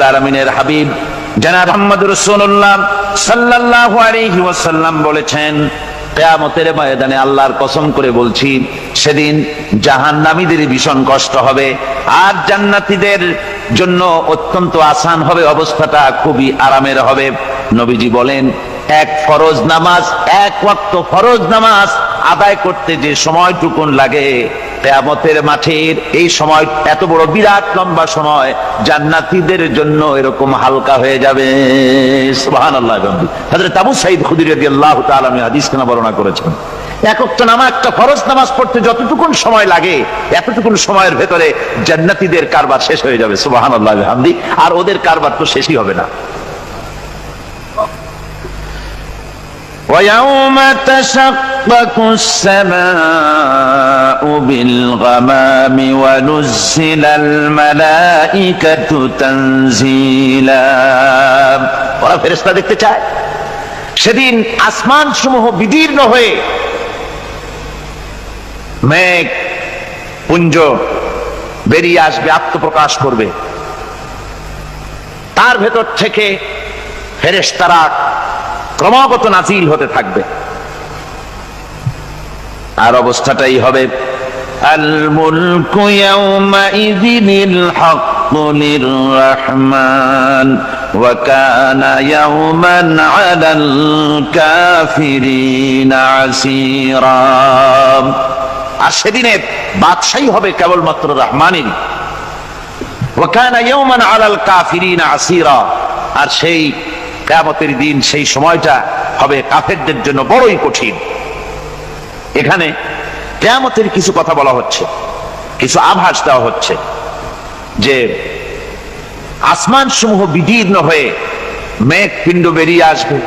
আলামিনের হাবিব জনাব মুহাম্মদ রাসূলুল্লাহ সাল্লাল্লাহু আলাইহি ওয়াসাল্লাম বলেছেন, কিয়ামতের ময়দানে আল্লাহর কসম করে বলছি, সেদিন জাহান্নামীদের ভীষণ কষ্ট হবে আর জান্নাতীদের জন্য অত্যন্ত আসান হবে, অবস্থাটা খুবই আরামের হবে। নবীজি বলেন, এক ফরজ নামাজ, এক ওয়াক্ত ফরজ নামাজ আদায় করতে যে সময়টুকুন লাগে, কিয়ামতের মাঠের এই সময় এত বড় বিরাট লম্বা সময় জান্নাতীদের জন্য এরকম হালকা হয়ে যাবে। সুবহানাল্লাহ। হযরত আবু সাঈদ খুদরী রাদিয়াল্লাহু তাআলা হাদিসখানা বর্ণনা করেছেন, এক ওয়াক্ত নামাজ, একটা ফরজ নামাজ পড়তে যতটুকুন সময় লাগে এতটুকুন সময়ের ভেতরে জান্নাতীদের কারবার শেষ হয়ে যাবে। সুবহানাল্লাহ বিহামদি। আর ওদের কারবার তো শেষই হবে না। وَيَوْمَ تَشَقَّقُ السَّمَاءُ بِالْغَمَامِ وَنُزِّلَ الْمَلَائِكَةُ تَنزِيلًا। ওরা ফেরেশতা দেখতে চায়। সেদিন আসমান সমূহ বিদীর্ণ হয়ে মেঘ পুঞ্জ বেরিয়ে আসবে, আত্মপ্রকাশ করবে। তার ভেতর থেকে ফেরেশতারা ক্রমাগত নাজিল হতে থাকবে। আর অবস্থাটাই হবে, আল মুলকু ইয়াউমাইযিনিল হাক্কু লিররহমান ওয়া কানা ইয়াওমান আলাল কাফিরিনা আসীরা। আর সেদিনে বাদশাহী হবে কেবলমাত্র রহমানেরই। ওয়া কানা ইয়াওমান আলাল কাফিরিনা আসীরা। আর সেই কিয়ামতের দিন, সেই সময়টা হবে কাফেরদের জন্য বড়ই কঠিন। এখানে কিয়ামতের কিছু কথা বলা হচ্ছে, কিছু আভাস দেওয়া হচ্ছে যে আসমান সমূহ বিদীর্ণ হয়ে মেঘ পিণ্ড বেরিয়ে আসবে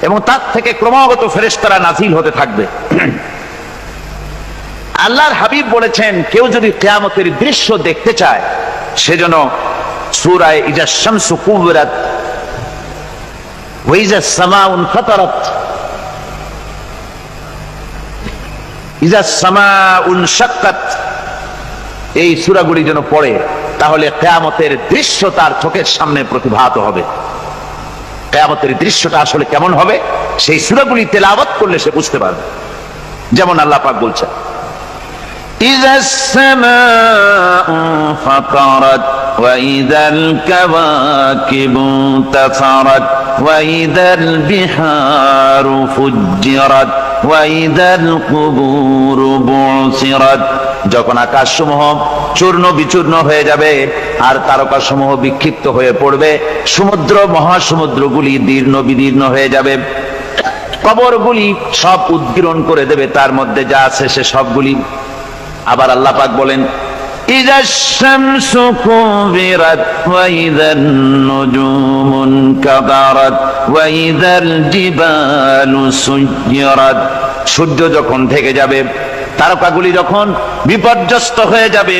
এবং তার থেকে ক্রমাগত ফেরেশতারা নাজিল হতে থাকবে। আল্লাহর হাবিব বলেছেন, কেউ যদি কিয়ামতের দৃশ্য দেখতে চায় সেজন্য সূরা ইজা শামসু কুবিরাত ওয়াইজা সামাউ ফাতারাত, ইজা সামাউ শাক্কাত, এই সূরাগুলি যেন পড়ে, তাহলে কিয়ামতের দৃশ্য তার চোখের সামনে প্রতিভাত হবে। কিয়ামতের দৃশ্যটা আসলে কেমন হবে সেই সূরাগুলি তেলাওয়াত করলে সে বুঝতে পারবে। যেমন আল্লাহ পাক বলছেন, إذا السماء فطرت وإذا الكواكب انتثرت وإذا البحار فجرت وإذا القبور بعثرت। যখন আকাশসমূহ চূর্ণ বিচূর্ণ হয়ে যাবে আর তারকাসমূহ বিক্ষিপ্ত হয়ে পড়বে, সমুদ্র মহাসমুদ্রগুলি দীর্ণ বিদীর্ণ হয়ে যাবে, কবরগুলি সব উদ্গীরণ করে দেবে, তার মধ্যে যা আছে সে সবগুলি। আবার আল্লাহ পাক বলেন, ইজা শামসু কুবিরাত ওয়া ইযান নুজুমুন কাদারাত ওয়া ইযাল জিবালু সুয়্যিরাত। সূর্য যখন ঢেকে যাবে, তারকাগুলি যখন বিপর্যস্ত হয়ে যাবে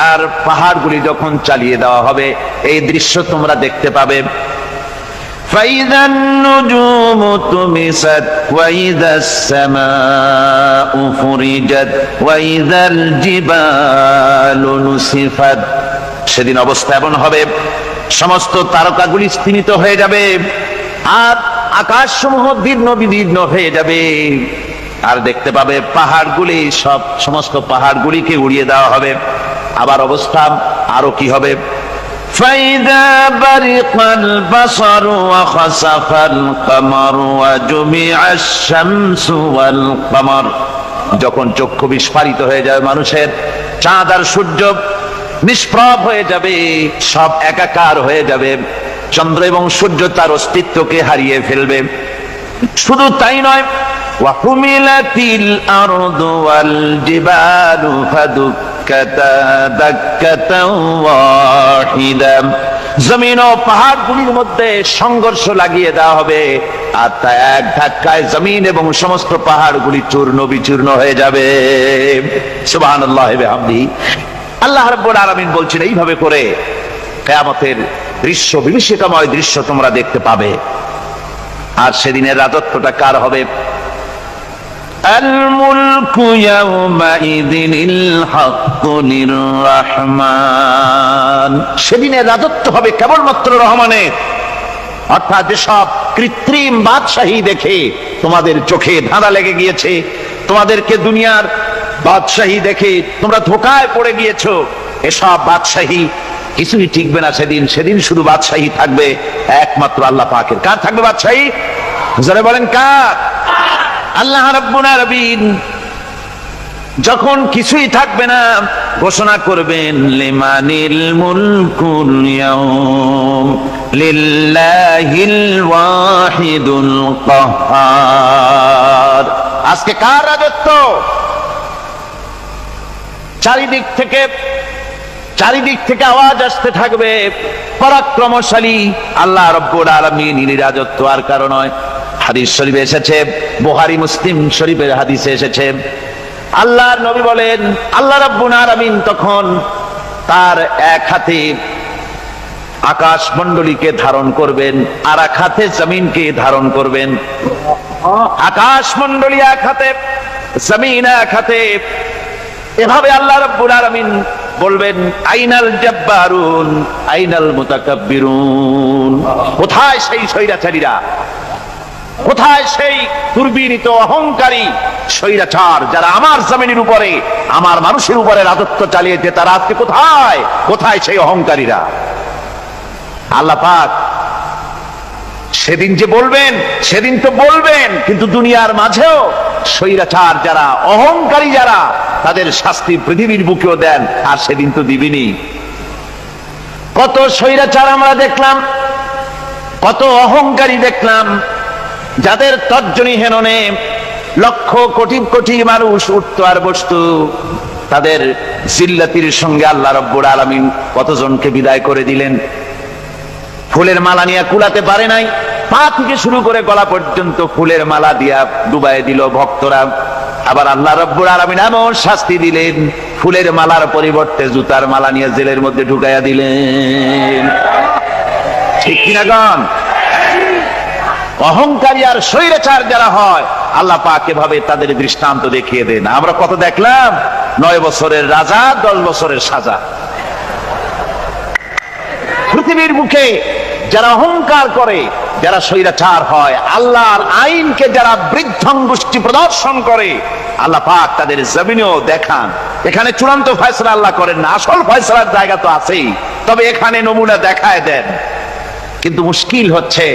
আর পাহাড়গুলি যখন চালিয়ে দেওয়া হবে, এই দৃশ্য তোমরা দেখতে পাবে। فإذا النجوم طمست وإذا السماء فرجت وإذا الجبال نسفت। সেদিন অবস্থা এমন হবে, সমস্ত তারকাগুলি স্তিমিত হয়ে যাবে আর আকাশসমূহ দীর্ণ বিদীর্ণ হয়ে যাবে। আর দেখতে পাবে পাহাড়গুলি, সমস্ত পাহাড়গুলিকে উড়িয়ে দেওয়া হবে। আবার অবস্থা আরো কি হবে, فإذا برق البصر وخسف القمر وجمع الشمس والقمر। যখন চক্ষু বিস্ফারিত হয়ে যাবে মানুষের, চাঁদ আর সূর্য নিষ্প্রভ হয়ে যাবে, সব একাকার হয়ে যাবে, চন্দ্র এবং সূর্য তার অস্তিত্বকে হারিয়ে ফেলবে। শুধু তাই নয়, ওয়াহুমিলাতিল আরদু ওয়াল জিবালু ফাদুক্কাতা দাক্কাতাও ওয়াহিদা। জমিন ও পাহাড়গুলির মধ্যে সংঘর্ষ লাগিয়ে দেওয়া হবে আর তা এক ধাক্কায় জমিন এবং সমস্ত পাহাড়গুলি চূর্ণ বিচূর্ণ হয়ে যাবে। সুবহানাল্লাহ ওয়া বিহামদিহি। আল্লাহ রাব্বুল আলামিন বলছেন, এইভাবে করে কিয়ামতের দৃশ্য, বিভীষিকাময় দৃশ্য তোমরা দেখতে পাবে। আর সেদিনের রাজত্বটা কার হবে? আল মুলকু ইয়াউমাইযিনিল হাক্কু লির-রাহমান, সেদিনের রাজত্ব হবে কেবলমাত্র রহমানের। অর্থাৎ যেসব কৃত্রিম বাদশাহী দেখে তোমাদের চোখে ধাঁধা লেগে গিয়েছে, তোমাদেরকে দুনিয়ার বাদশাহী দেখে তোমরা ধোঁকায় পড়ে গিয়েছো, এসব বাদশাহী কিছুই টিকবে না সেদিন। সেদিন শুধু বাদশাহী থাকবে একমাত্র আল্লাহ পাকের। কার থাকবে বাদশাহী? যারা বলেন কার? আল্লাহ রাব্বুল আলামিন যখন কিছুই থাকবে না ঘোষণা করবেন লিমানিল মুলকুল ইয়াউম লিল্লাহিল ওয়াহিদুল কাহ্হার। আজকে কার রাজত্ব? চারিদিক থেকে আওয়াজ আসতে থাকবে পরাক্রমশালী আল্লাহ রাব্বুল আলামিন রাজত্ব। আর কারণ নয়, হাদিস শরীফে এসেছে, বুখারী মুসলিম শরীফের হাদিসে এসেছে, আল্লাহর নবী বলেন আল্লাহ রাব্বুল আলামিন তখন তার এক হাতে আকাশ মণ্ডলীকে ধারণ করবেন, আর এক হাতে জমিনকে ধারণ করবেন। আকাশ মণ্ডলী এক হাতে, জমিন এক হাতে। এভাবে আল্লাহ রাব্বুল আলামিন বলবেন আইনাল জাব্বারুন আইনাল মুতাকাব্বিরুন। কোথায় সেই স্বৈরাচারীরা? কোথায় সেই দুর্বিনীত অহংকারী স্বৈরাচার যারা আমার জমিনের উপরে, আমার মানুষের উপরে রাজত্ব চালিয়েছে? তারা আজকে কোথায়? কোথায় সেই অহংকারীরা? আল্লাহ পাক সেদিন যে বলবেন, সেদিন তো বলবেন, কিন্তু দুনিয়ার মাঝেও স্বৈরাচার যারা, অহংকারী যারা, তাদের শাস্তি পৃথিবীর বুকেও দেন, আর সেদিন তো দিবেনি। কত স্বৈরাচার আমরা দেখলাম, কত অহংকারী দেখলাম, যাদের তর্জনী হেননে লক্ষ কোটি কোটি মানুষ উঠতো আর বসতো। তাদের জিল্লাতির সঙ্গে আল্লাহ রাব্বুল আলামিন কতজনকে বিদায় করে দিলেন। ফুলের মালা নিয়ে কুলাতে পারে নাই, পা থেকে শুরু করে গলা পর্যন্ত ফুলের মালা দিয়া ডুবাই দিল ভক্তরা। আবার আল্লাহ রাব্বুল আলামিন এমন শাস্তি দিলেন, ফুলের মালার পরিবর্তে জুতার মালা নিয়ে জেলের মধ্যে ঢুকাইয়া দিলেন। ঠিক কিনা গণ? অহংকারী আর স্বৈরাচার যারা হয়, আল্লাহ পাক এভাবে তাদের দৃষ্টান্ত দেখিয়ে দেন। আমরা কত দেখলাম, 9 বছরের রাজা, 10 বছরের সাজা। পৃথিবীর মুখে যারা অহংকার করে, যারা স্বৈরাচার হয়, আল্লাহর আইনকে যারা বৃদ্ধাঙ্গুষ্টি প্রদর্শন করে, আল্লাহ পাক তাদের জমিনেও দেখান। এখানে চূড়ান্ত ফয়সালা আল্লাহ করেন না, আসল ফয়সালার জায়গা তো আছেই, তবে এখানে নমুনা দেখায় দেন। কিন্তু মুশকিল হচ্ছে,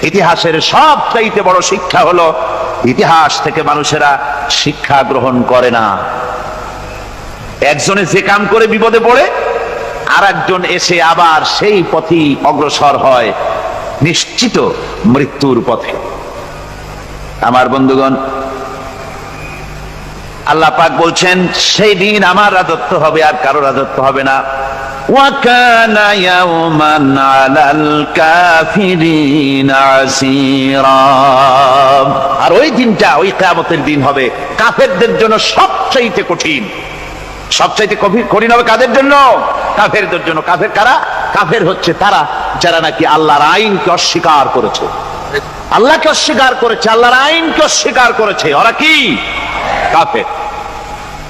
ইতিহাসের সবচাইতে বড় শিক্ষা হলো ইতিহাস থেকে মানুষেরা শিক্ষা গ্রহণ করে না। একজনে যে কাম করে বিপদে পড়ে, আর একজন এসে আবার সেই পথেই অগ্রসর হয়, নিশ্চিত মৃত্যুর পথে। আমার বন্ধুগণ, আল্লাহ পাক বলছেন সেই দিন আমার রাজত্ব হবে, আর কারো রাজত্ব হবে না। وَكَانَ يَوْمًا عَلَى الْكَافِرِينَ عَسِيرًا। আর ওই দিনটা, ওই কিয়ামতের দিন হবে কাফেরদের জন্য সবচাইতে কঠিন। সবচাইতে কঠিন হবে কাদের জন্য? কাফেরদের জন্য। কাফের কারা? কাফের হচ্ছে তারা যারা নাকি আল্লাহর আইনকে অস্বীকার করেছে, আল্লাহকে অস্বীকার করেছে, আল্লাহর আইনকে অস্বীকার করেছে। ওরা কি? কাফের।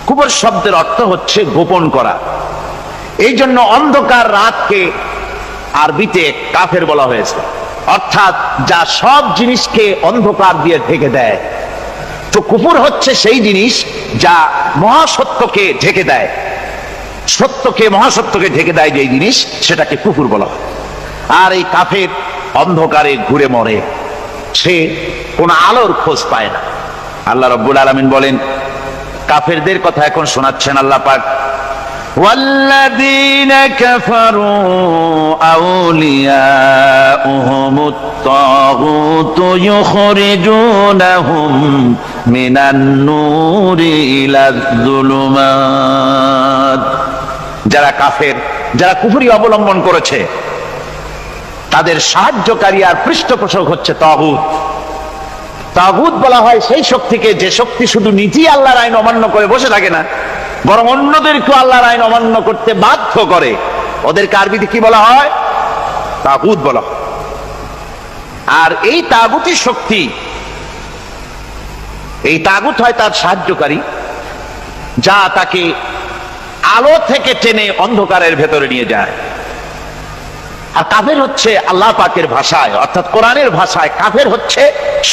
কুফর শব্দের অর্থ হচ্ছে গোপন করা। এই জন্য অন্ধকার রাতকে আরবিতে কাফের বলা হয়েছে, অর্থাৎ যা সব জিনিসকে অন্ধকার দিয়ে ঢেকে দেয়। তো কুফর হচ্ছে সেই জিনিস যা মহাসত্যকে ঢেকে দেয়, সত্যকে, মহাসত্যকে ঢেকে দেয় যেই জিনিস, সেটাকে কুফর বলা হয়। আর এই কাফের অন্ধকারে ঘুরে মরে, সে কোন আলোর খোঁজ পায় না। আল্লাহ রাব্বুল আলামিন বলেন, কাফেরদের কথা এখন শোনাচ্ছেন আল্লাহ পাক, والذين كفروا أولياؤهم الطاغوت يخرجونهم من النور إلى الظلمات। যারা কাফের, যারা কুফরি অবলম্বন করেছে, তাদের সাহায্যকারী আর পৃষ্ঠপোষক হচ্ছে তাগুত। তাগুত বলা হয় সেই শক্তিকে যে শক্তি শুধু নিজেই আল্লাহর আইন অমান্য করে বসে থাকে না, বরং অন্যদেরকে আল্লাহর আইন অমান্য করতে বাধ্য করে। ওদেরকে আরবিতে কি বলা হয়? তাগুত বলা হয়। আর এই তাগুতি শক্তি এই তাগুত হয় তার সাহায্যকারী, যা তাকে আলো থেকে টেনে অন্ধকারের ভেতরে নিয়ে যায়। আর কাফের হচ্ছে আল্লাহ পাকের ভাষায় অর্থাৎ কোরআনের ভাষায় কাফের হচ্ছে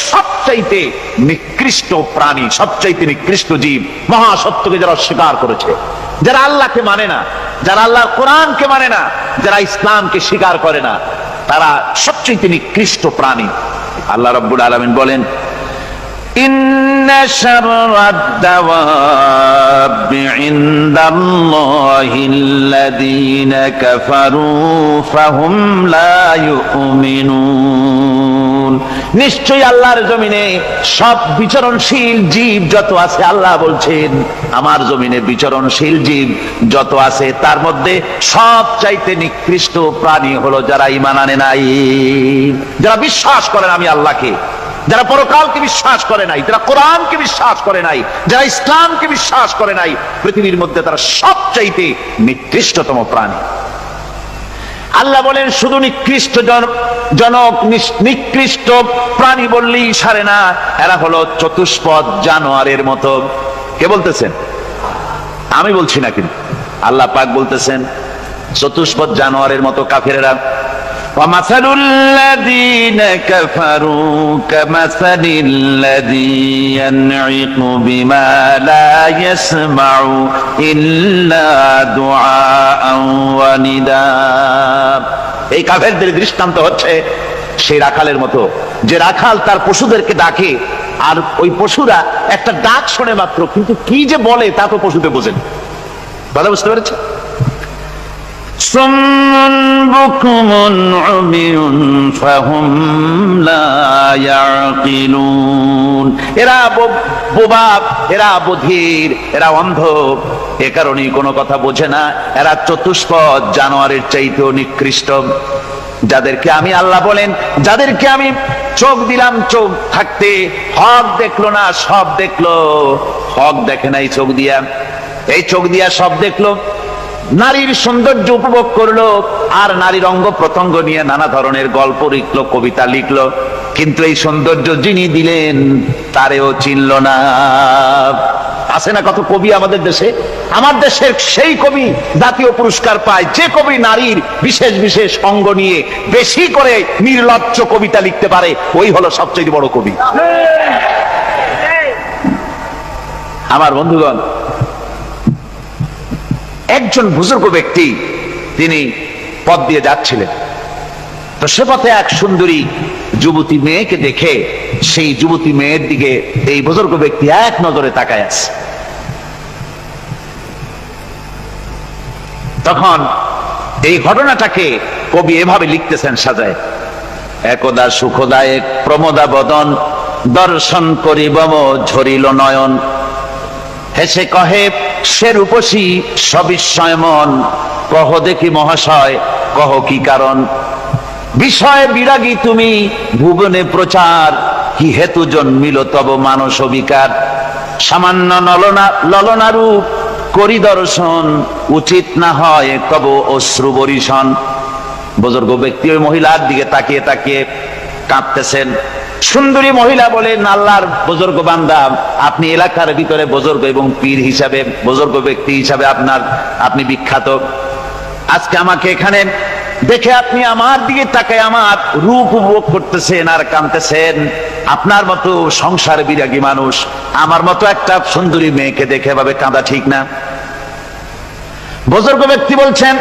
সবচাইতে নিকৃষ্ট প্রাণী, সবচাইতে নিকৃষ্ট জীব, মহাসত্যকে যারা অস্বীকার করেছে, যারা আল্লাহকে মানে না, যারা আল্লাহর কোরআনকে মানে না, যারা ইসলামকে স্বীকার করে না, তারা সবচাইতে নিকৃষ্ট প্রাণী। আল্লাহ রাব্বুল আলামিন বলেন, ইন্না শাররাদ দাওয়াবি ইনদাল্লাহিল্লাযীনা কাফারু ফাহুম লা ইউমিনুন। নিশ্চয়ই আল্লাহর জমিনে সব বিচরণশীল জীব যত আছে, আল্লাহ বলছেন আমার জমিনে বিচরণশীল জীব যত আছে তার মধ্যে সবচাইতে নিকৃষ্ট প্রাণী হলো যারা ঈমান আনে নাই, যারা বিশ্বাস করেন আমি আল্লাহকে, যারা পরকালকে বিশ্বাস করে নাই, যারা কোরআনকে বিশ্বাস করে নাই, যারা ইসলামকে বিশ্বাস করে নাই, পৃথিবীর মধ্যে তারা সবচাইতে নিকৃষ্টতম প্রাণী। আল্লাহ বলেন শুধু নিকৃষ্ট জনক নিকৃষ্ট প্রাণী বললেই সারে না, এরা হলো চতুষ্পদ জানোয়ারের মতো। কে বলতেছেন? আমি বলছি না, কিন্তু আল্লাহ পাক বলতেছেন চতুষ্পদ জানোয়ারের মতো কাফেরেরা। وَمَثَلُ الَّذِينَ كَفَرُوا كَمَثَلِ الَّذِي يَنْعِقُ بِمَا لَا يَسْمَعُ إِلَّا دُعَاءً وَنِدَاءً। এই কাফেরদের দৃষ্টান্ত হচ্ছে সেই রাখালের মতো, যে রাখাল তার পশুদেরকে ডাকে, আর ওই পশুরা একটা ডাক শোনে মাত্র, কিন্তু কি যে বলে তা তো পশুতে বোঝেন। কথা বুঝতে পেরেছে? সুম্মুন বুকুমুন উমিয়ুন ফাহুম লা ইয়াকিলুন। এরা বোবা, এরা বধির, এরা অন্ধ, এ কারণেই কোনো কথা বোঝে না। এরা চতুষ্পদ জানোয়ারের চাইতেও নিকৃষ্ট। যাদেরকে আমি আল্লাহ বলেন, যাদেরকে আমি চোখ দিলাম, চোখ থাকতে হক দেখলো না, সব দেখলো। হক দেখে নাই চোখ দিয়া, এই চোখ দিয়া সব দেখলো। নারীর সৌন্দর্য উপভোগ করলো, আর নারীর অঙ্গ প্রত্যঙ্গ নিয়ে নানা ধরনের গল্প লিখলো, কবিতা লিখলো, কিন্তু এই সৌন্দর্য যিনি দিলেন তারেও চিনল না। আছে না কত কবি আমাদের দেশে? আমার দেশের সেই কবি জাতীয় পুরস্কার পায় যে কবি নারীর বিশেষ বিশেষ অঙ্গ নিয়ে বেশি করে নির্লজ্জ কবিতা লিখতে পারে, ওই হলো সবচেয়ে বড় কবি। আমার বন্ধুগণ, একজন বুজুর্গ ব্যক্তি তিনি পথ দিয়ে যাচ্ছিলেন, তো সে পথে এক সুন্দরী যুবতী মেয়েকে দেখে সেই যুবতী মেয়ের দিকে এই বুজুর্গ ব্যক্তি এক নজরে তাকায় আছে। তখন এই ঘটনাটাকে কবি এভাবে লিখতেছেন সাজায়, একদা সুখদায়ক প্রমোদা বদন দর্শন করিবম ঝরিল নয়ন, হেসে কহে সে রূপসী সবিস্ময় মন, কহ দেখি মহাশয় কহ কি কারণ, বিষয় বিরাগী তুমি ভুবনে প্রচার, কি হেতু জন্মিল তব মানস বিকার, সামান্য ললনা রূপ করি দর্শন, উচিত না হয় কব অশ্রু বরিশন। বুজুর্গ ব্যক্তি ওই মহিলার দিকে তাকিয়ে তাকিয়ে কাঁদতেছেন। সুন্দরী মহিলা বলেন, আল্লাহর বুজুর্গ বান্দা, আপনি এলাকার ভিতরে বুজুর্গ এবং পীর হিসাবে, বুজুর্গ ব্যক্তি হিসাবে আপনি বিখ্যাত। আজকে আমাকে এখানে দেখে আপনি আমার দিকে তাকায় আমার রূপ উপভোগ করতেছেন আর কাঁদতেছেন। আপনার মতো সংসার বিরাগী মানুষ আমার মতো একটা সুন্দরী মেয়েকে দেখে ভাবে কাঁদা ঠিক না। বুজুর্গ ব্যক্তি বলছেন,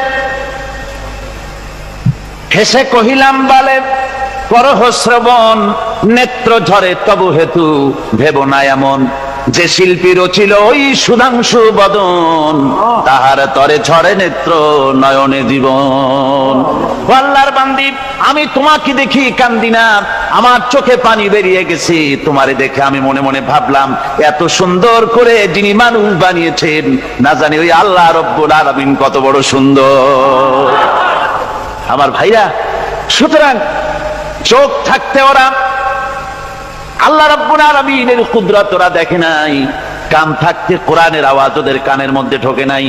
হেসে কহিলাম বালে করহ শ্রবণ, নেত্র ঝরে তবু হেতু ভেব না এমন, যে শিল্পী রচিল ওই সুধাংশু বদন, তাহার তরে ঝরে নেত্র নয়নে জীবন। আল্লাহর বান্দি, আমি তোমাকে দেখি কান্দি না, আমার চোখে পানি বেরিয়ে গেছে। তোমারে দেখে আমি মনে মনে ভাবলাম, এত সুন্দর করে যিনি মানুষ বানিয়েছেন, না জানি ওই আল্লাহ রব্বুল আলামিন কত বড় সুন্দর। আমার ভাইরা, সুতরাং চোখ থাকতে ওরা আল্লাহ রাব্বুল আলামিনের কুদরত ওরা দেখে নাই, কান থাকতে কোরআনের আওয়াজ ওদের কানের মধ্যে ঢোকে নাই।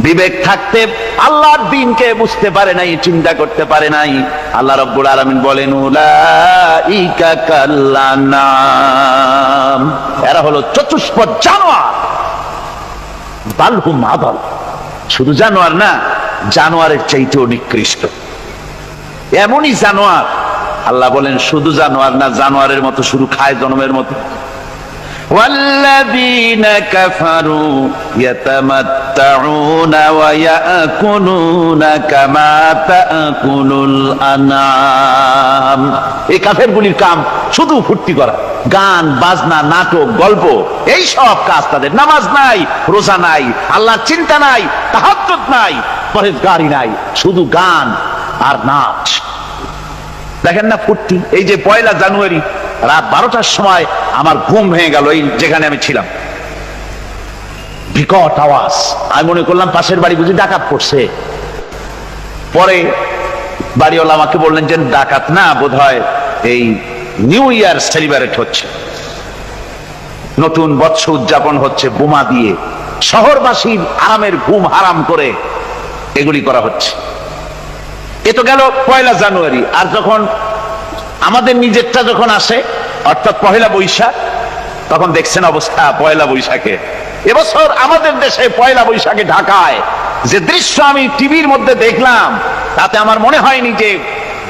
বিবেক থাকতে আল্লাহর দ্বীনকে বুঝতে পারে নাই, চিন্তা করতে পারে নাই। আল্লাহ রাব্বুল আলামিন বলেন উলাইকা কাল্লানাম, এরা হলো চতুষ্পদ জানোয়ার। বালহুম আদাল, শুধু জানোয়ার না, জানোয়ারের চাইতেও নিকৃষ্ট। এমনই জানোয়ার, আল্লাহ বলেন শুধু জানোয়ার না, জানোয়ারের মতো শুধু খায় জনমের মতো। والذين كفروا يتمتعون ويأكلون كما تأكل الأنعام। এই কাফেরগুলির কাম শুধু ফুর্তি করা, গান বাজনা, নাটক, গল্প, এই সব কাজ তাদের। নামাজ নাই, রোজা নাই, আল্লাহর চিন্তা নাই, তাহাজ্জুদ নাই, পরহেজগারি নাই, শুধু গান আর নাচ। দেখেন না ফুর্তি। এই যে 1 জানুয়ারি রাত 12টার সময় আমার ঘুম ভেঙে গেল, এই যেখানে আমি ছিলাম, বিকট আওয়াজ। আমি মনে করলাম পাশের বাড়ি বুঝি ডাকাত পড়ছে। পরে বাড়িওয়ালা আমাকে বললেন যে ডাকাত না, বোধহয় এই নিউ ইয়ার সেলিব্রেট হচ্ছে, নতুন বৎসর উদযাপন হচ্ছে, বোমা দিয়ে শহরবাসীর আরামের ঘুম হারাম করে এগুলি করা হচ্ছে। এ তো গেল 1 জানুয়ারি। আর যখন আমাদের নিজেরটা যখন আসে, অর্থাৎ 1 বৈশাখ, তখন দেখছেন অবস্থা 1 বৈশাখে। এবছর আমাদের দেশে 1 বৈশাখে ঢাকায় যে দৃশ্য আমি টিভির মধ্যে দেখলাম, তাতে আমার মনে হয়নি যে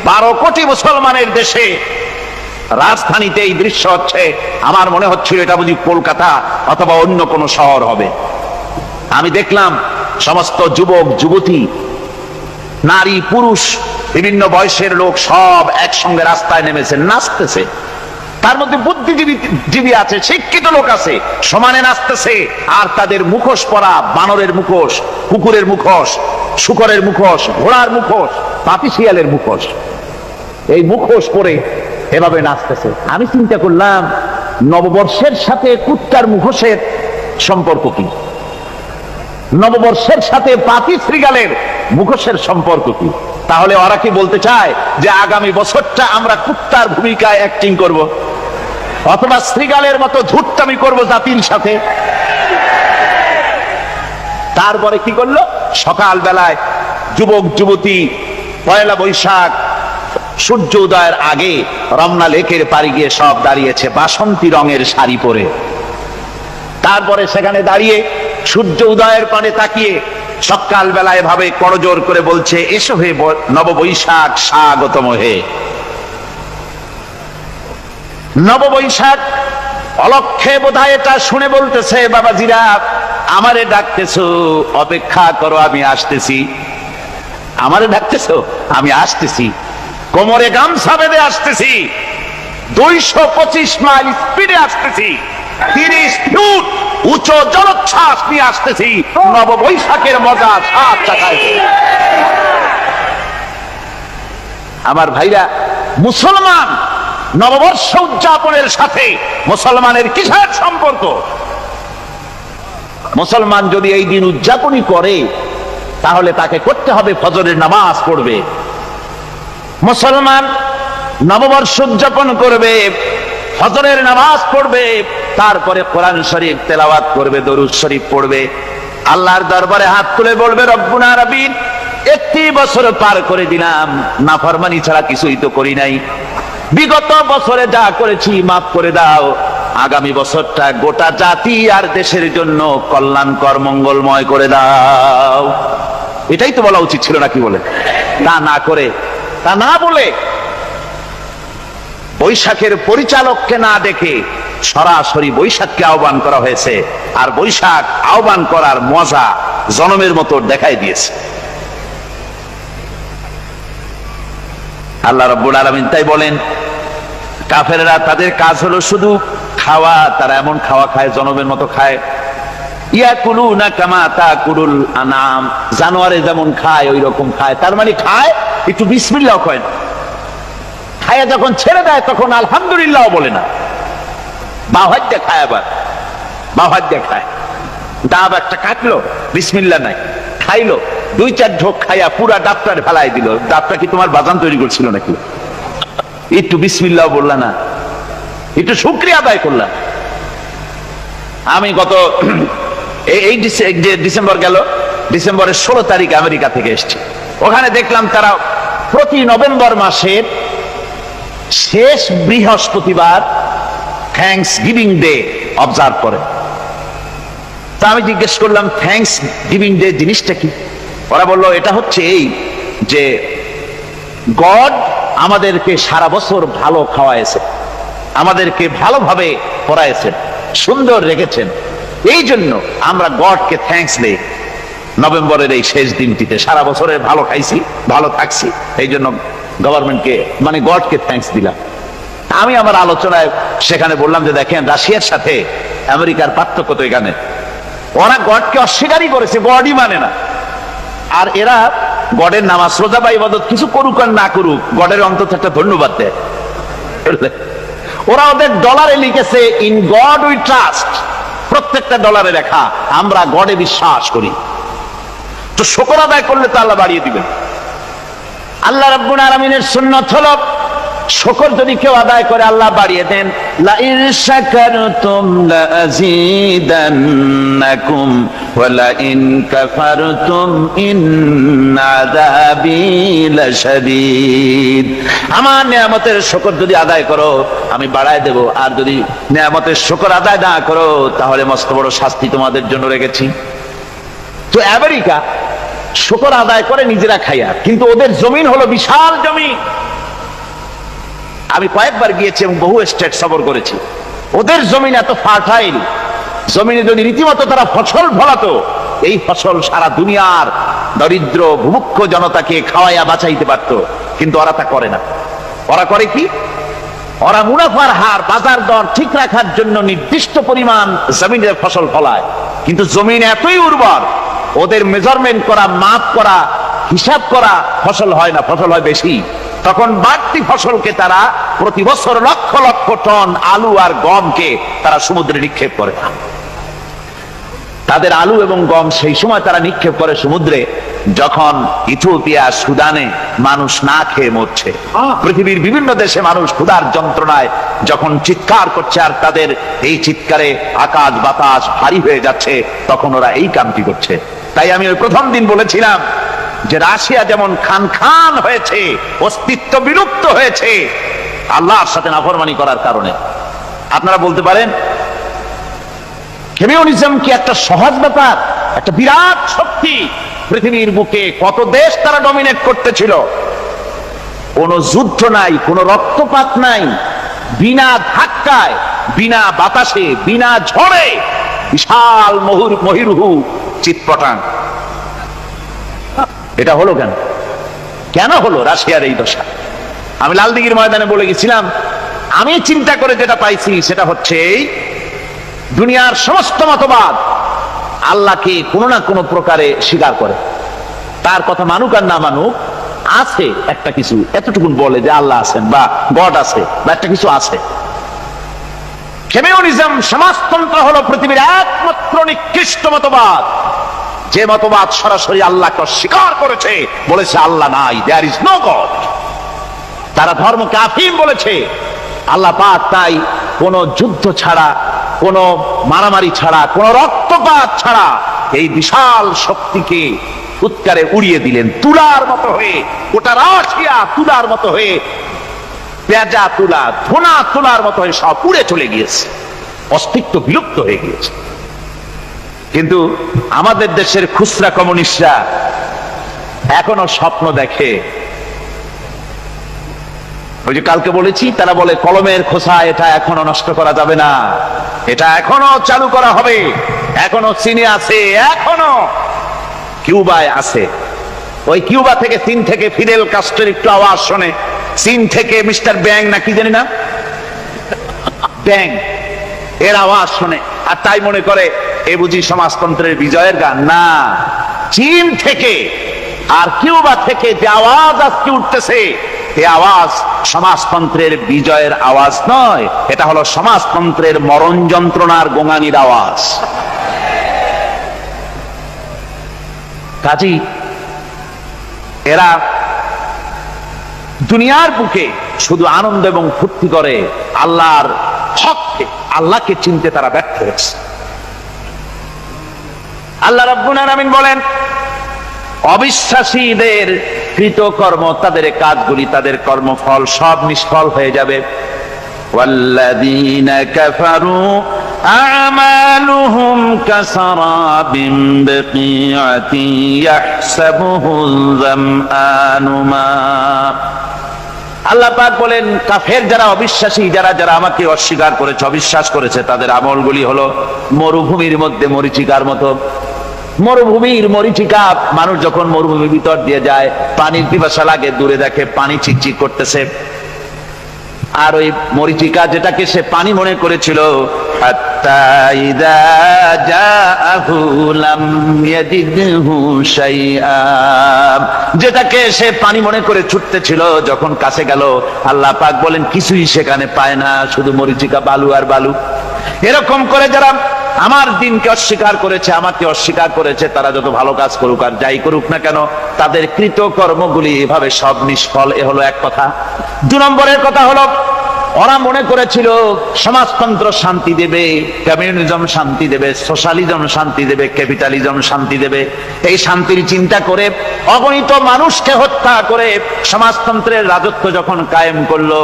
12 কোটি মুসলমানের দেশে রাজধানীতে এই দৃশ্য হচ্ছে। আমার মনে হচ্ছিল এটা বুঝি কলকাতা অথবা অন্য কোনো শহর হবে। আমি দেখলাম সমস্ত যুবক যুবতী, নারী পুরুষ, বিভিন্ন বয়সের লোক সব একসঙ্গে রাস্তায় নেমেছে, নাচতেছে। তার মধ্যে বুদ্ধিজীবী আছে, শিক্ষিত লোক আছে, সমানে নাচতেছে। আর তাদের মুখোশ পরা, বানরের মুখোশ, কুকুরের মুখোশ, শূকরের মুখোশ, ঘোড়ার মুখোশ, পাপী শিয়ালের মুখোশ, এই মুখোশ পরে এভাবে নাচতেছে। আমি চিন্তা করলাম নববর্ষের সাথে কুত্তার মুখোশের সম্পর্ক কি? নববর্ষের সাথে পাপী শৃগালের মুখোশের সম্পর্ক কি? তাহলে ওরা কি বলতে চায় যে আগামী বছরটা আমরা কুত্তার ভূমিকায় অ্যাক্টিং করব, অথবা শৃগালের মতো ধূর্তামি করব জাতির সাথে? তারপরে কি করলো? সকাল বেলায় যুবক যুবতী 1 বৈশাখ সূর্য উদয়ের আগে রমনা লেকের পাড়ে গিয়ে সব দাঁড়িয়েছে বাসন্তী রঙের শাড়ি পরে। তারপরে সেখানে দাঁড়িয়ে সূর্য উদয়ের পানে তাকিয়ে সকাল বেলায় ভাবে করজোর করে বলছে, এসো হে নববৈশাখ স্বাগতম হে। নববৈশাখ অলক্ষে বোধহয় এটা শুনে বলতেছে, বাবাজিরা আমারে ডাকতেছো, অপেক্ষা করো, আমি আসতেছি। আমারে ডাকতেছো, আমি আসতেছি, কোমরে গামছা বেঁধে আসতেছি, 225 মাইল স্পিডে আসতেছি, 30 ফুট উঁচু জলোচ্ছ্বাস নিয়ে আসতেছি, নববৈশাখের মজা সাত চাকায়। আমার ভাইরা, মুসলমান নববর্ষ উদযাপনের সাথে মুসলমানের কিসের সম্পর্ক? মুসলমান যদি এই দিন উদযাপনই করে, তাহলে তাকে করতে হবে ফজরের নামাজ পড়বে। মুসলমান নববর্ষ উদযাপন করবে, ফজরের নামাজ পড়বে, তারপরে কোরআন শরীফ তেলাওয়াত করবে, দরুদ শরীফ পড়বে, আল্লাহর দরবারে হাত তুলে বলবে, রব্বুনা রাব্বিন, একটি বছর পার করে দিলাম, নাফরমানি ছাড়া কিছুই তো করি নাই, বিগত বছরে যা করেছি মাফ করে দাও, আগামী বছরটা গোটা জাতি আর দেশের জন্য কল্যাণকর মঙ্গলময় করে দাও। এটাই তো বলা উচিত ছিল নাকি বলে? তা না করে, তা না বলে, বৈশাখের পরিচালককে না দেখে সরাসরি বৈশাখকে আহ্বান করা হয়েছে। আর বৈশাখ আহ্বান করার মজা জনমের মতো দেখাই দিয়েছে আল্লাহ রাব্বুল আলামিন। তাই বলেন, কাফেররা তাদের কাজ হলো শুধু খাওয়া, তারা এমন খাওয়া খায়, জনমের মতো খায়। ইয়াকুলুনা কামা তাকুলুল আনাম, জানোয়ারে যেমন খায় ওই রকম খায়। তার মানে খায়, একটু বিসমিল্লাহ কয় না, খায়া যখন ছেড়ে দেয় তখন আলহামদুলিল্লাহ বলে না, বাঁ হাত দিয়ে খায়, আবার বাঁ হাত দিয়ে খায়। ডাব একটা কাটলো, বিসমিল্লাহ নাই, খাইলো, 2-4 ঢোক খাইয়া পুরা ডাবটার ফেলাই দিল। ডাবটা কি তোমার বাজান তৈরি করছিল নাকি? একটু বিসমিল্লাহ বললা না, একটু শুকরিয়া আদায় করলাম। আমি গত এই ডিসেম্বর গেল, ডিসেম্বরের 16 তারিখ আমেরিকা থেকে এসেছি। ওখানে দেখলাম তারা প্রতি নভেম্বর মাসের শেষ বৃহস্পতিবার থ্যাঙ্কস গিভিং ডে অবজার্ভ করে। তা আমি জিজ্ঞেস করলাম থ্যাঙ্কস গিভিং ডে জিনিসটা কি? ওরা বলল এটা হচ্ছে এই যে গড আমাদেরকে সারা বছর ভালো খাওয়াইছে, আমাদেরকে ভালোভাবে পড়াইছেন, সুন্দর রেখেছেন, এই জন্য আমরা গডকে থ্যাঙ্কস দেই নভেম্বরের এই শেষ দিনটিতে। সারা বছরে ভালো খাইছি, ভালো থাকছি, এই জন্য গভর্নমেন্টকে মানে গডকে থ্যাঙ্কস দিলাম। আমি আমার আলোচনায় সেখানে বললাম যে দেখেন রাশিয়ার সাথে আমেরিকার পার্থক্য তো এখানে, ওরা গডকে অস্বীকারই করেছে, গডই মানে না। আর এরা গডের নামাজ রোজা বা ইবাদত কিছু করুক আর না করুক, গডের অন্তত একটা ধন্যবাদ দেয়। ওরা ওদের ডলারে লিখেছে ইন গড উই ট্রাস্ট, প্রত্যেকটা ডলারে লেখা আমরা গডে বিশ্বাস করি। তো শুকর আদায় করলে তো আল্লাহ বাড়িয়ে দিবেন। আল্লাহ রাব্বুল আলামিনের সুন্নাত হলো শুকর যদি কেউ আদায় করে আল্লাহ বাড়িয়ে দেন। লা ইন শাকারতুম লা আযীদান্নাকুম ওয়া লা ইন কাফারতুম ইন্না আযাবী লাশাদীদ। আমার নিয়ামতের শুকর যদি আদায় করো আমি বাড়ায় দেব, আর যদি নিয়ামতের শুকর আদায় না করো তাহলে মস্ত বড় শাস্তি তোমাদের জন্য রেখেছি। তো আমেরিকা শুকর আদায় করে নিজেরা খাইয়া, কিন্তু ওদের জমিন হলো বিশাল জমি। আমি কয়েকবার গিয়েছি এবং বহু স্টেট সফর করেছি। ওদের জমিন এত ফার্টাইল, জমিনে যদি রীতিমতো তারা ফসল ফলাতো, এই ফসল সারা দুনিয়ার দরিদ্র ভূমুক্ষ জনতাকে খাওয়াইয়া বাঁচাইতে পারত। কিন্তু ওরা তা করে না। ওরা করে কি? ওরা মুনাফার হার, বাজার দর ঠিক রাখার জন্য নির্দিষ্ট পরিমাণ জমিনের ফসল ফলায়, কিন্তু জমিন এতই উর্বর ওদের মেজারমেন্ট করা, মাপ করা, হিসাব করা ফসল হয় না, ফসল হয় বেশি। তখন বাড়তি ফসলকে তারা প্রতি বছর লক্ষ লক্ষ টন আলু আর গমকে তারা সমুদ্রে নিক্ষেপ করে। তাদের আলু এবং গম সেই সময় তারা নিক্ষেপ করে সমুদ্রে যখন ইথিওপিয়া, সুদানে মানুষ না খেয়ে মরছে। পৃথিবীর বিভিন্ন দেশে মানুষ ক্ষুধার যন্ত্রণায় যখন চিৎকার করছে আর তাদের এই চিৎকারে আকাশ বাতাস ভারী হয়ে যাচ্ছে, তখন ওরা এই কামটি করছে। তাই আমি ওই প্রথম দিন বলেছিলাম যে রাশিয়া যেমন খান খান হয়েছে, অস্তিত্ব বিলুপ্ত হয়েছে আল্লাহর সাথে নাফরমানি করার কারণে। আপনারা বলতে পারেন কমিউনিজম কি একটা সহজ ব্যাপার? একটা বিরাট শক্তি, পৃথিবীর বুকে কত দেশ তারা ডমিনেট করতেছিল। কোন যুদ্ধ নাই, কোন রক্তপাত নাই, বিনা ধাক্কায়, বিনা বাতাসে, বিনা ঝড়ে বিশাল মহিরুহু চিৎপটাং। এটা হলো কেন? কেন হলো রাশিয়ার এই দশা? আমি লালদিঘির ময়দানে বলে গেছিলাম, আমি চিন্তা করে যেটা পাইছি সেটা হচ্ছে দুনিয়ার সমস্ত মতবাদ আল্লাহকে কোনো না কোনো প্রকারে স্বীকার করে। তার কথা মানুক আর না মানুক, আছে একটা কিছু, এতটুকুন বলে যে আল্লাহ আছেন বা গড আছে বা একটা কিছু আছে। কমিউনিজম, সমাজতন্ত্র হলো পৃথিবীর একমাত্র নিকৃষ্ট মতবাদ, যে মতবাদ সরাসরি আল্লাহকে স্বীকার করেছে, বলেছে আল্লাহ নাই, দেয়ার ইজ নো গড। তারা ধর্মকে আফিম বলেছে। আল্লাহ পাক তাই কোন যুদ্ধ ছাড়া, কোন মারামারি ছাড়া, কোন রক্তপাত ছাড়া এই বিশাল শক্তিকে উৎকারে উড়িয়ে দিলেন, তুলার মতো হয়ে। গোটা রাশিয়া তুলার মতো হয়ে, পেঁজা তুলা, ধোনা তুলার মতো হয়ে সব উড়ে চলে গিয়েছে, অস্তিত্ব বিলুপ্ত হয়ে গিয়েছে। কিন্তু আমাদের দেশের খুচরা কমিউনিস্টরা এখনো স্বপ্ন দেখে। ওই যে কালকে বলেছি, তারা বলে কলমের খোসা এটা এখনো নষ্ট করা যাবে না, এটা এখনো চালু করা হবে। এখনো চীনে আছে, এখনো কিউবায় আছে। ওই কিউবা থেকে, চীন থেকে ফিদেল কাস্ট্রোর একটু আওয়াজ শোনে, চীন থেকে মিস্টার ব্যাং না কি জানি না, ব্যাং, এর আওয়াজ শোনে আর তাই মনে করে এ বুঝি সমাজতন্ত্রের বিজয়ের গান। না, চীন থেকে আর কিউবা থেকে যে আওয়াজ আজকে উঠতেছে, এই আওয়াজ সমাজতন্ত্রের বিজয়ের আওয়াজ নয়, এটা হলো সমাজতন্ত্রের মরণ যন্ত্রণার গোঙানির আওয়াজ। কাজী এরা দুনিয়ার বুকে শুধু আনন্দ এবং ফুর্তি করে, আল্লাহর হককে, আল্লাহকে চিনতে তারা ব্যর্থ হয়েছে। আল্লাহ রাব্বুল আলামিন বলেন অবিশ্বাসীদের কৃতকর্ম, তাদের কাজগুলি, তাদের কর্মফল সব নিষ্ফল হয়ে যাবে। ওয়াল্লাযীনা কাফারু আ'মালুহুম কাসারাবিন বিকিআতিন ইয়াহসাবুহুল যামআনু মা। আল্লাহ পাক বলেন, কাফের যারা, অবিশ্বাসী যারা, যারা আমাকে অস্বীকার করেছে, অবিশ্বাস করেছে, তাদের আমলগুলি হলো মরুভূমির মধ্যে মরীচিকার মতো। মরুভূমির মরীচিকা, মানুষ যখন মরুভূমির ভিতর দিয়ে যায়, পানির পিপাসা লাগে, দূরে দেখে পানি চিকচিক করতেছে, আর ওই মরীচিকা যেটাকে সে পানি মনে করেছিল, হাত্তা ইযা জাআহু লাম ইয়াজিদহু শাইআ, যেটাকে সে পানি মনে করে ছুটতেছিল, যখন কাছে গেল আল্লাহ পাক বলেন কিছুই সেখানে পায় না, শুধু মরীচিকা, বালু আর বালু। এরকম করে যারা আমার দিনকে অস্বীকার করেছে, আমাকে অস্বীকার করেছে, তারা যত ভালো কাজ করুক আর যাই করুক না কেন, তাদের কৃত কর্মগুলি এভাবে সব নিষ্ফল। এ হলো এক কথা। 2 নম্বরের কথা হলো, ওরা মনে করেছিল সমাজতন্ত্র শান্তি দেবে, কমিউনিজম শান্তি দেবে, সোশ্যালিজম শান্তি দেবে, ক্যাপিটালিজম শান্তি দেবে। এই শান্তির চিন্তা করে অগণিত মানুষকে হত্যা করে সমাজতন্ত্রের রাজত্ব যখন কায়েম করলো,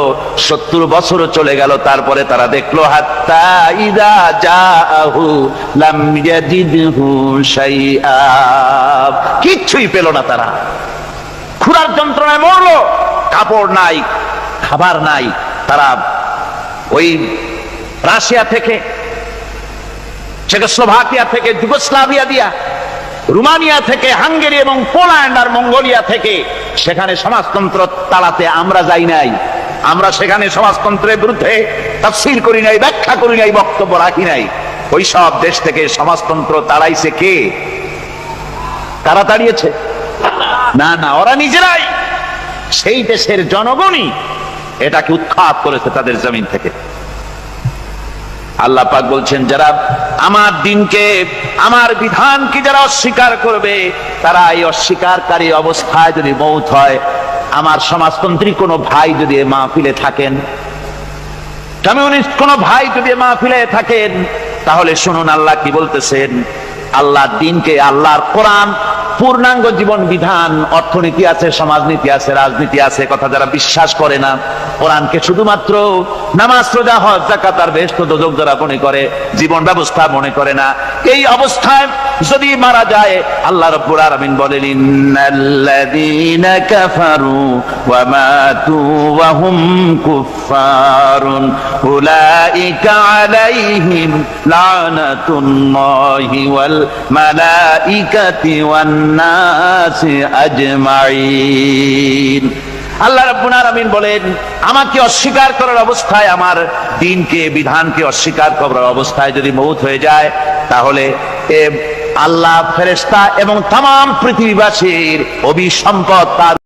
70 বছরও চলে গেল, তারপরে তারা দেখলো হাত্তা ইযা জাআহু লাম ইয়াজিদহু শাইআ, কিচ্ছুই পেল না। তারা ক্ষুধার যন্ত্রণায় মরলো, কাপড় নাই, খাবার নাই। তারা ওই রাশিয়া থেকে, চেকোস্লোভাকিয়া থেকে, যুগোস্লাভিয়া দিয়া, রোমানিয়া থেকে, হাঙ্গেরি এবং পোল্যান্ড আর মঙ্গোলিয়া থেকে সেখানে সমাজতন্ত্র তাড়াতে আমরা যাই নাই। আমরা সেখানে সমাজতন্ত্রের বিরুদ্ধে তাফসীর করি নাই, ব্যাখ্যা করি নাই, বক্তব্য রাখি নাই। ওই সব দেশ থেকে সমাজতন্ত্র তাড়াইছে কে? তারা তাড়িয়েছে? না না, ওরা নিজেরাই, সেই দেশের জনগণই এটাকে উৎখাত করেছে তাদের জমিন থেকে। আল্লাহ পাক বলছেন, যারা আমার দিনকে, আমার বিধানকে যারা অস্বীকার করবে, তারা এই অস্বীকারী অবস্থায় যদি মৌত হয়, আমার সমাজতন্ত্রী কোনো ভাই যদি মাহফিলে থাকেন, কমিউনিস্ট কোনো ভাই যদি মাহফিলে থাকেন, তাহলে শুনুন আল্লাহ কি বলতেছেন। আল্লাহর দিনকে, আল্লাহর কোরআন, পূর্ণাঙ্গ জীবন বিধান, অর্থনীতি আছে, সমাজনীতি আছে, রাজনীতি আছে, কথা যারা বিশ্বাস করে না, কোরআনকে শুধুমাত্র নামাজ, রোজা, হজ, যাকাত আর বেহেশত দোজখ যারা মনে করে, জীবন ব্যবস্থা মনে করে না, এই অবস্থায় যদি মারা যায়, আল্লাহ রাব্বুল আলামিন বলেন, ইন্নাল্লাযীনা কাফারু ওয়া মাতু ওয়া হুম কুফফারুন উলাইকা আলাইহিম লানাতুল্লাহি ওয়াল মালাইকাতি ওয়ান নাসি আজমাইন। আল্লাহ রাব্বুল আলামিন বলেন, আমাকে অস্বীকার করার অবস্থায়, আমার দিনকে, বিধানকে অস্বীকার করার অবস্থায় যদি মৌত হয়ে যায়, তাহলে আল্লাহ, ফেরেশতা এবং তামাম পৃথিবীবাসীর অভিসম্পদ তার